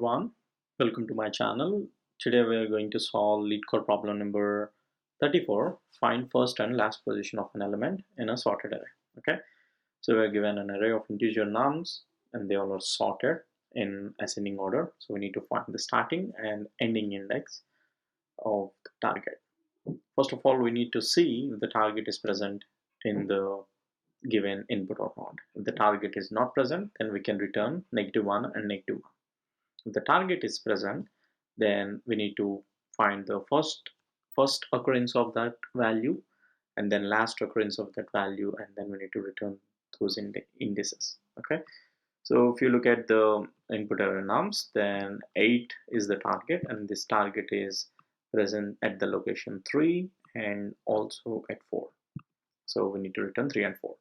everyone, welcome to my channel. Today we are going to solve Leetcode problem number 34. Find first and last position of an element in a sorted array. Okay, so we are given an array of integer nums and they all are sorted in ascending order. So we need to find the starting and ending index of the target. First of all, we need to see if the target is present in the given input or not. If the target is not present, then we can return -1 and -1. If the target is present, then we need to find the first occurrence of that value and then last occurrence of that value, and then we need to return those indices. Okay, so if you look at the input array nums, then 8 is the target, and this target is present at the location 3 and also at 4. So we need to return 3 and 4.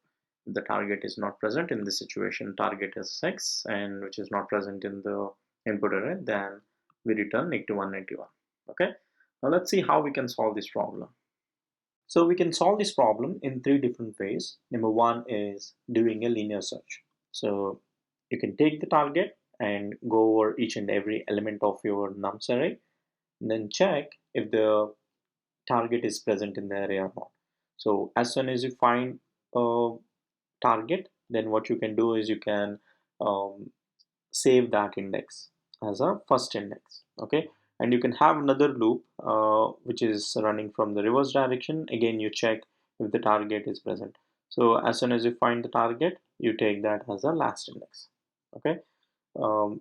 If the target is not present in this situation, target is 6, and which is not present in the input array, then we return -1, -1. Okay, now let's see how we can solve this problem. So we can solve this problem in 3 different ways. Number 1 is doing a linear search. So you can take the target and go over each and every element of your nums array, and then check if the target is present in the array or not. So as soon as you find a target, then what you can do is you can save that index as a first index. Okay, and you can have another loop which is running from the reverse direction. Again, you check if the target is present. So as soon as you find the target, you take that as a last index. Okay,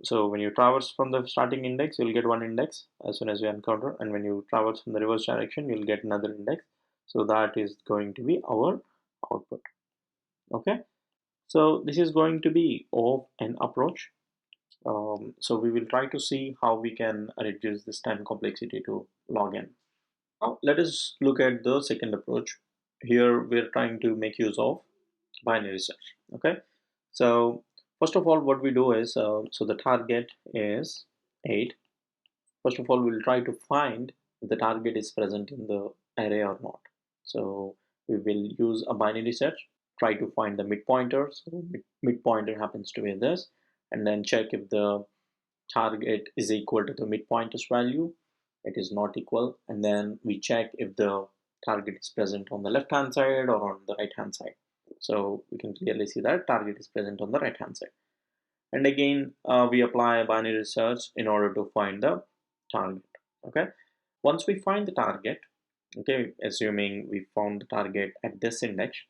so when you traverse from the starting index, you'll get one index as soon as you encounter, and when you traverse from the reverse direction, you'll get another index. So that is going to be our output. Okay, so this is going to be of an approach. So we will try to see how we can reduce this time complexity to log n. Now let us look at the second approach. Here we're trying to make use of binary search. Okay, so first of all, what we do is, so the target is 8. First of all, we'll try to find if the target is present in the array or not. So we will use a binary search, try to find the midpointer. So midpointer happens to be this, and then check if the target is equal to the midpointer's value. It is not equal, and then we check if the target is present on the left hand side or on the right hand side. So we can clearly see that target is present on the right hand side, and again we apply a binary search in order to find the target. Okay, once we find the target, okay, assuming we found the target at this index,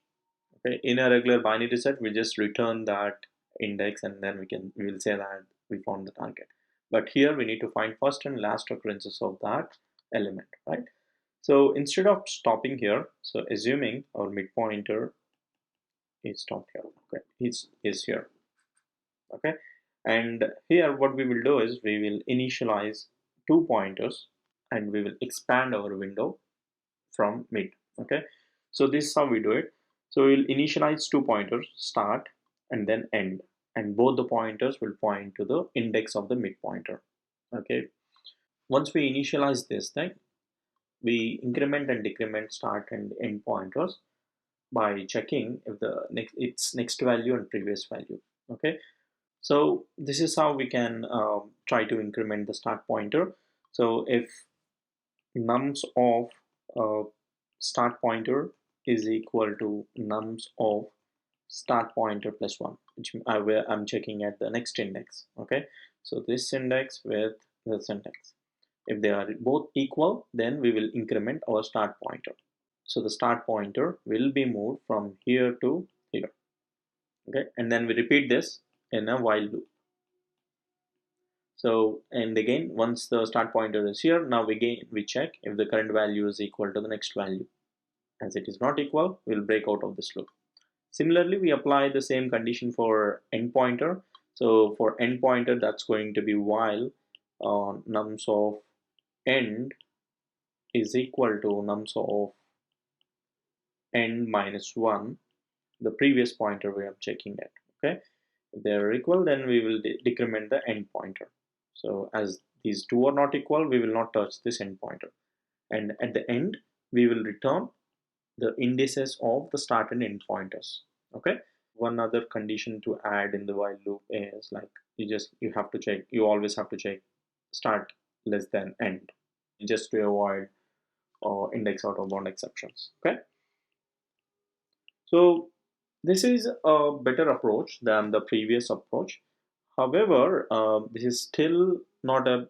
okay, in a regular binary search we just return that index and then we will say that we found the target. But here we need to find first and last occurrences of that element, right? So instead of stopping here, so assuming our midpointer is stopped here, okay, is here, okay, and here what we will do is we will initialize 2 pointers and we will expand our window from mid. Okay, so this is how we do it. So we'll initialize 2 pointers, start and then end, and both the pointers will point to the index of the midpointer. Okay, once we initialize this thing, we increment and decrement start and end pointers by checking if its next value and previous value. Okay, so this is how we can try to increment the start pointer. So if nums of start pointer is equal to nums of start pointer plus 1, which I'm checking at the next index. Okay, so this index with this index, if they are both equal, then we will increment our start pointer. So the start pointer will be moved from here to here. Okay, and then we repeat this in a while loop. So, and again, once the start pointer is here, now we check if the current value is equal to the next value. As it is not equal, we'll break out of this loop. Similarly, we apply the same condition for end pointer. So for end pointer, that's going to be while nums of end is equal to nums of end minus 1, the previous pointer we are checking at. Okay, if they are equal, then we will decrement the end pointer. So as these two are not equal, we will not touch this end pointer, and at the end we will return the indices of the start and end pointers. Okay, one other condition to add in the while loop is like you have to check, you always have to check start less than end, just to avoid index out of bound exceptions. Okay, so this is a better approach than the previous approach. However, this is still not a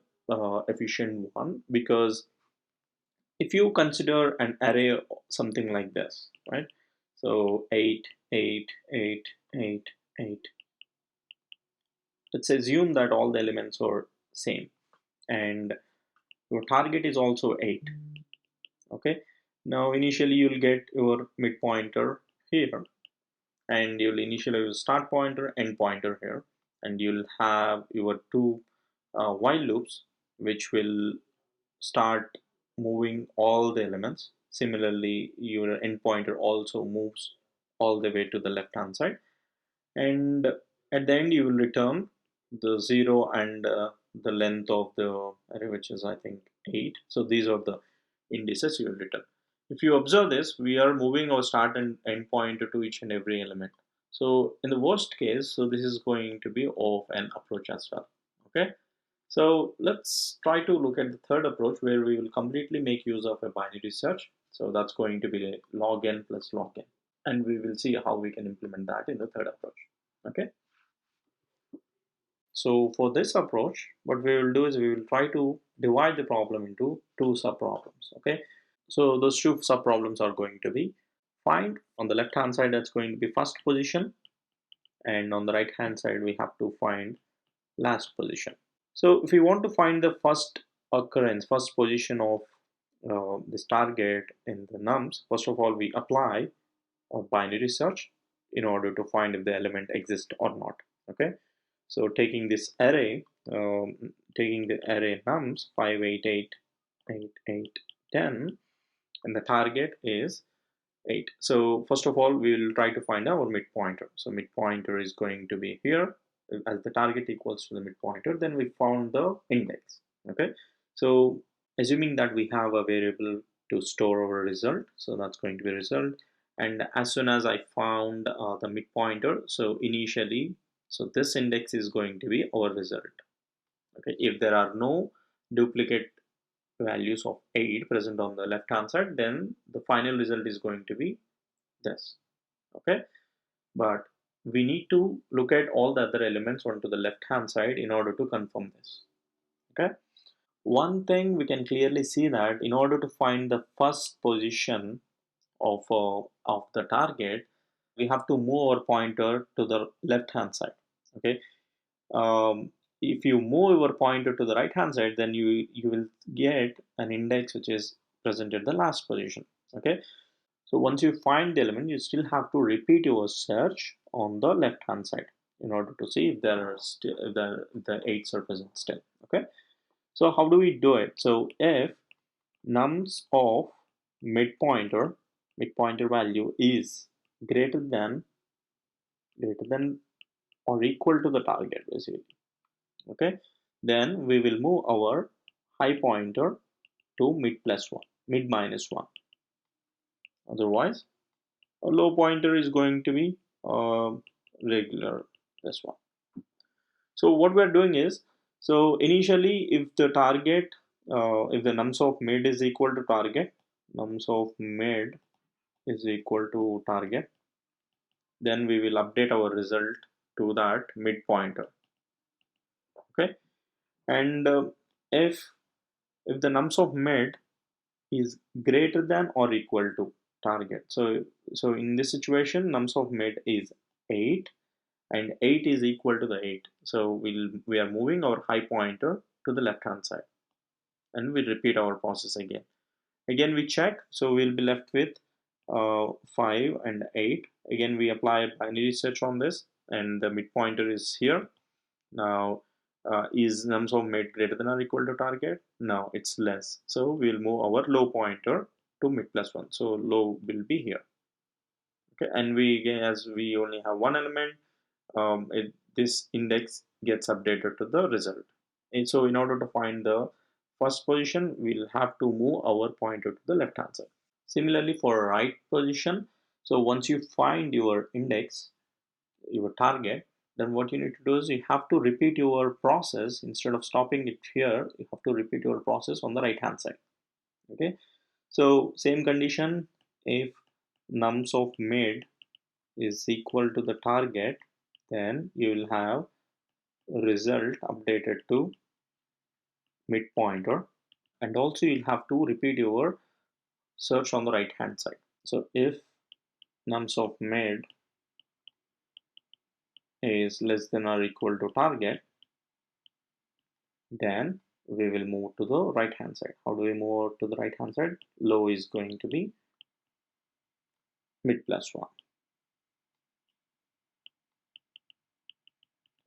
efficient one, because if you consider an array something like this, right? So 8, 8, 8, 8, 8. Let's assume that all the elements are same and your target is also 8. Okay. Now initially you'll get your mid pointer here, and you'll initially use start pointer, end pointer here, and you'll have your two while loops which will start moving all the elements. Similarly, your end pointer also moves all the way to the left hand side, and at the end you will return the 0 and the length of the array, which is I think 8. So these are the indices you will return. If you observe this, we are moving our start and end pointer to each and every element. So in the worst case, so this is going to be of an approach as well. Okay, so let's try to look at the third approach, where we will completely make use of a binary search. So that's going to be log n plus log n, and we will see how we can implement that in the third approach. Okay, so for this approach, what we will do is we will try to divide the problem into two sub problems. Okay, so those two sub problems are going to be find on the left hand side, that's going to be first position, and on the right hand side we have to find last position. So if we want to find the first occurrence, first position of this target in the nums, first of all we apply a binary search in order to find if the element exists or not. Okay, so taking this array, taking the array nums 5, 8, 8, 8, 8, 10, and the target is 8. So first of all we will try to find our mid pointer. So mid pointer is going to be here, as the target equals to the mid pointer. Then we found the index. Okay, so assuming that we have a variable to store our result, so that's going to be result. And as soon as I found the mid pointer, so initially, so this index is going to be our result. Okay, if there are no duplicate values of 8 present on the left hand side, then the final result is going to be this. Okay, but we need to look at all the other elements onto the left hand side in order to confirm this. Okay, one thing we can clearly see that in order to find the first position of the target, we have to move our pointer to the left hand side. Okay, if you move your pointer to the right hand side, then you will get an index which is present at the last position. Okay, so once you find the element, you still have to repeat your search on the left hand side in order to see if there are still the 8s are present still. Okay, so how do we do it? So if nums of mid pointer value is greater than or equal to the target, basically. Okay, then we will move our high pointer to mid plus 1, mid minus 1. Otherwise, a low pointer is going to be regular plus 1. So what we are doing is, so initially if the target, if the nums of mid is equal to target, nums of mid is equal to target, then we will update our result to that mid pointer. Okay, and if the nums of mid is greater than or equal to target, so in this situation nums of mid is 8 and 8 is equal to the 8, so we are moving our high pointer to the left hand side, and we repeat our process again we check, so we'll be left with 5 and 8. Again we apply a binary search on this, and the mid pointer is here. Now is nums of mid greater than or equal to target? No, it's less, so we'll move our low pointer to mid plus 1, so low will be here. Okay, and we again, as we only have one element, this index gets updated to the result. And so in order to find the first position, we'll have to move our pointer to the left hand side. Similarly for right position, so once you find your index, your target, then what you need to do is you have to repeat your process. Instead of stopping it here, you have to repeat your process on the right hand side. Okay, so same condition, if nums of mid is equal to the target, then you will have result updated to mid pointer, and also you'll have to repeat your search on the right hand side. So if nums of mid is less than or equal to target, then we will move to the right hand side. How do we move to the right hand side? Low is going to be mid plus 1.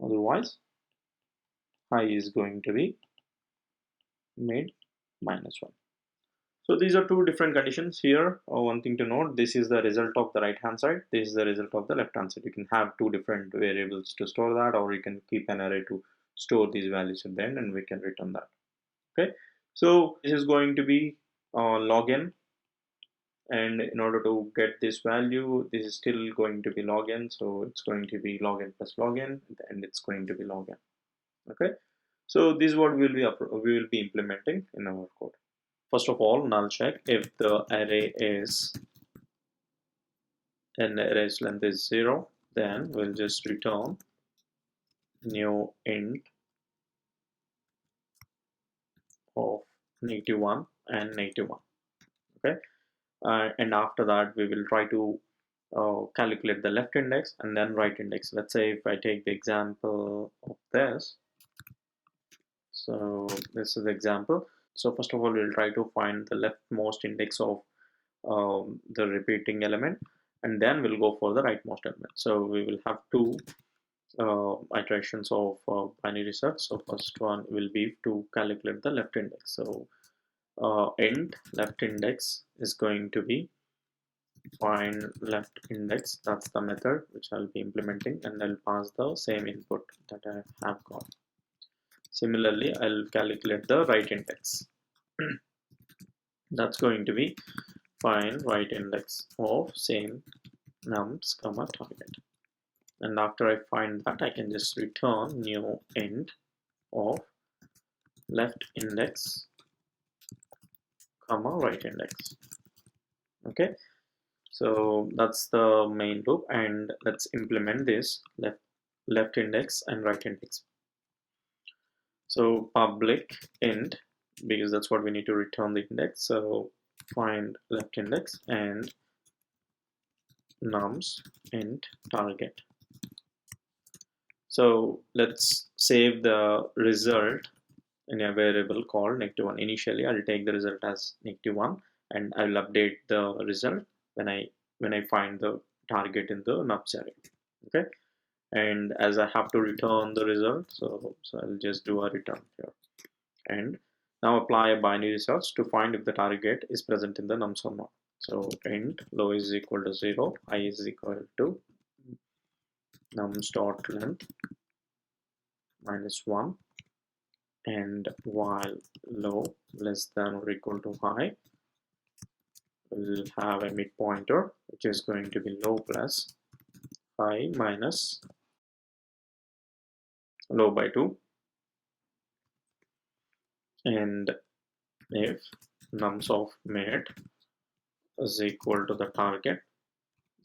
Otherwise, high is going to be mid minus 1. So these are two different conditions here. One thing to note, this is the result of the right hand side, this is the result of the left hand side. You can have two different variables to store that, or you can keep an array to store these values at the end, and we can return that. Okay, so this is going to be log n, and in order to get this value, this is still going to be log n, so it's going to be log n plus log n, and it's going to be log n. Okay, so this is what we will be implementing in our code. First of all, null check if the array is and array's length is 0, then we'll just return new int of -1 and -1. Okay, and after that we will try to calculate the left index and then right index. Let's say if I take the example of this, so this is the example. So first of all, we'll try to find the leftmost index of the repeating element, and then we'll go for the rightmost element. So we will have two iterations of binary search. So first one will be to calculate the left index. So int left index is going to be find left index. That's the method which I'll be implementing, and I'll pass the same input that I have got. Similarly, I'll calculate the right index. That's going to be find right index of same nums comma target. And after I find that, I can just return new int of left index comma right index. Okay, so that's the main loop, and let's implement this left index and right index. So public int, because that's what we need to return the index. So find left index and nums int target. So let's save the result in a variable called -1. Initially, I'll take the result as -1, and I will update the result when I find the target in the nums array. Okay, and as I have to return the result, so I'll just do a return here, and now apply a binary search to find if the target is present in the nums or not. So int low is equal to 0, high is equal to nums dot length -1, and while low less than or equal to high, we'll have a mid pointer which is going to be low plus high minus low by 2, and if nums of mid is equal to the target,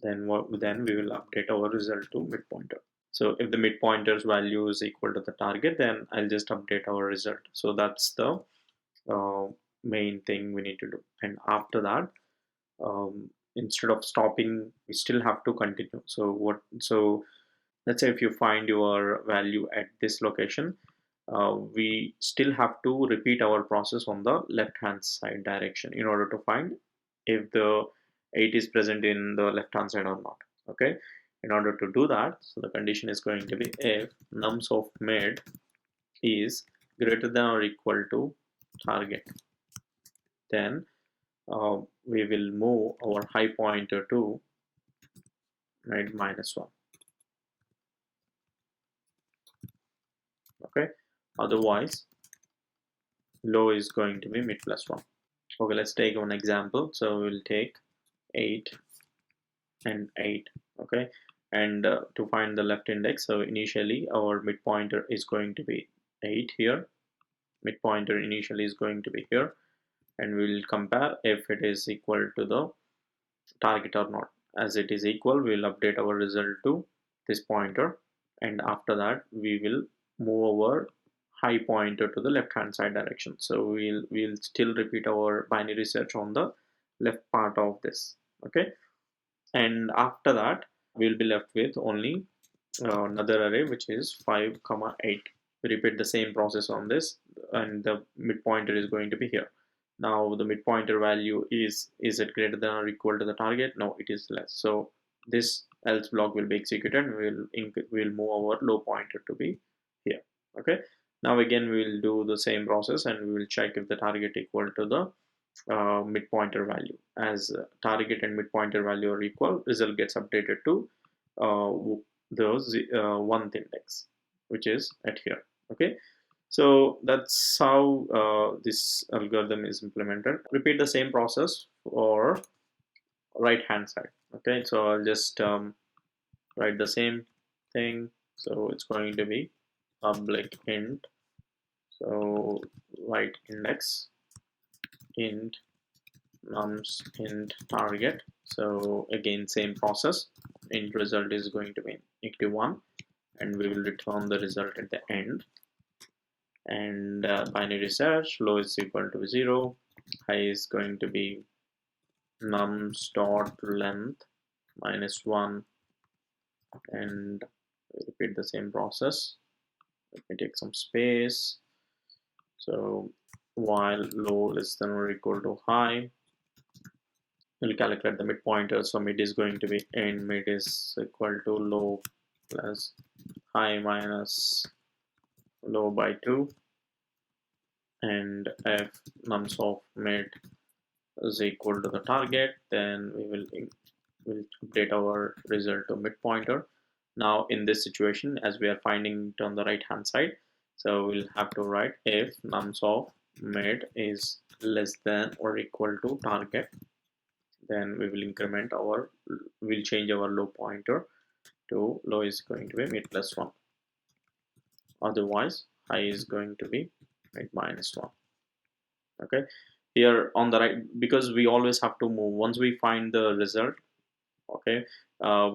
then we will update our result to mid pointer. So if the mid pointer's value is equal to the target, then I'll just update our result. So that's the main thing we need to do. And after that, instead of stopping, we still have to continue. So let's say if you find your value at this location, we still have to repeat our process on the left hand side direction in order to find if the 8 is present in the left hand side or not. Okay, in order to do that, so the condition is going to be if nums of mid is greater than or equal to target, then we will move our high pointer to mid -1. Okay, otherwise low is going to be mid +1. Okay, let's take one example. So we'll take 8 and 8. Okay, and to find the left index, so initially our mid pointer is going to be 8 here. Mid pointer initially is going to be here, and we will compare if it is equal to the target or not. As it is equal, we will update our result to this pointer, and after that we will move our high pointer to the left hand side direction. So we'll still repeat our binary search on the left part of this. Okay, and after that we'll be left with only another array which is 5 comma 8. We repeat the same process on this, and the mid pointer is going to be here. Now the mid pointer value is it greater than or equal to the target? No, it is less. So this else block will be executed. We'll move our low pointer to be here. Okay, now again we will do the same process, and we will check if the target equal to the mid pointer value. As target and mid pointer value are equal, result gets updated to the 1th index, which is at here. Okay, so that's how this algorithm is implemented. Repeat the same process for right hand side. Okay, so I'll just write the same thing. So it's going to be public int, so right index int nums int target. So again same process, int result is going to be -1, and we will return the result at the end. And binary search, low is equal to 0, high is going to be nums dot length -1, and repeat the same process. Let me take some space. So while low less than or equal to high, we'll calculate the mid pointer. So mid is going to be in, mid is equal to low plus high minus low by 2, and if nums of mid is equal to the target, then we will update our result to mid pointer. Now in this situation, as we are finding it on the right hand side, so we'll have to write if nums of mid is less than or equal to target, then we will we'll change our low pointer to low is going to be mid plus 1, otherwise high is going to be mid minus 1. Okay, here on the right, because we always have to move once we find the result. Okay,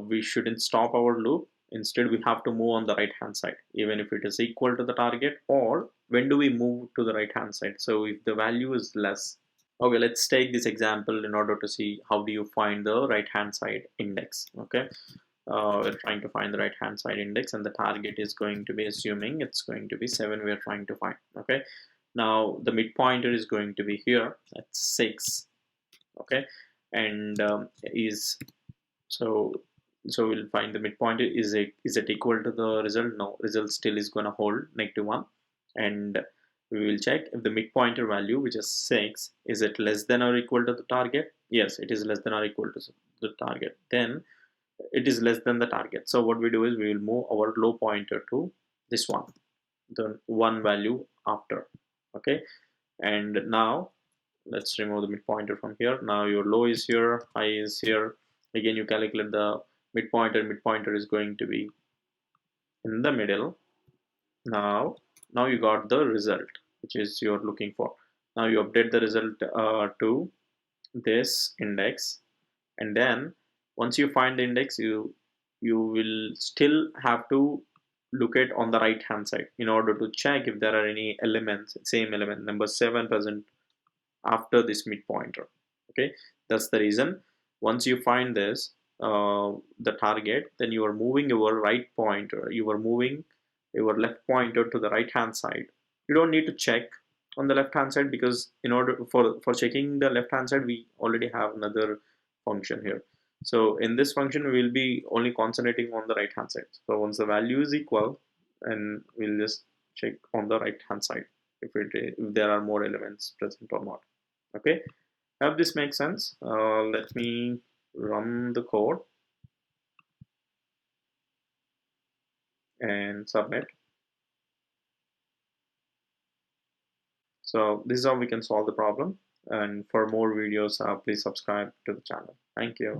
we shouldn't stop our loop. Instead, we have to move on the right hand side, even if it is equal to the target. Or when do we move to the right hand side? So if the value is less. Okay, let's take this example in order to see how do you find the right hand side index. Okay, we're trying to find the right hand side index, and the target is going to be, assuming it's going to be 7, we're trying to find. Okay, now the mid pointer is going to be here at 6. Okay, and is so we'll find the midpoint. Is it equal to the result? No, result still is going to hold -1, and we will check if the midpointer value, which is 6, is it less than or equal to the target? Yes, it is less than or equal to the target. Then it is less than the target. So what we do is we will move our low pointer to this one, the 1 value after. Okay, and now let's remove the mid pointer from here. Now your low is here, high is here. Again, you calculate the mid pointer is going to be in the middle. Now you got the result which is you're looking for. Now you update the result to this index, and then once you find the index, you will still have to look at on the right hand side in order to check if there are any elements, same element number 7 present after this mid pointer. Okay, that's the reason. Once you find this the target, then you are moving your right pointer, you are moving your left pointer to the right hand side. You don't need to check on the left hand side, because in order for checking the left hand side, we already have another function here. So in this function we will be only concentrating on the right hand side. So once the value is equal, and we'll just check on the right hand side if there are more elements present or not. Okay, I hope this makes sense. Let me run the code and submit. So this is how we can solve the problem, and for more videos please subscribe to the channel. Thank you.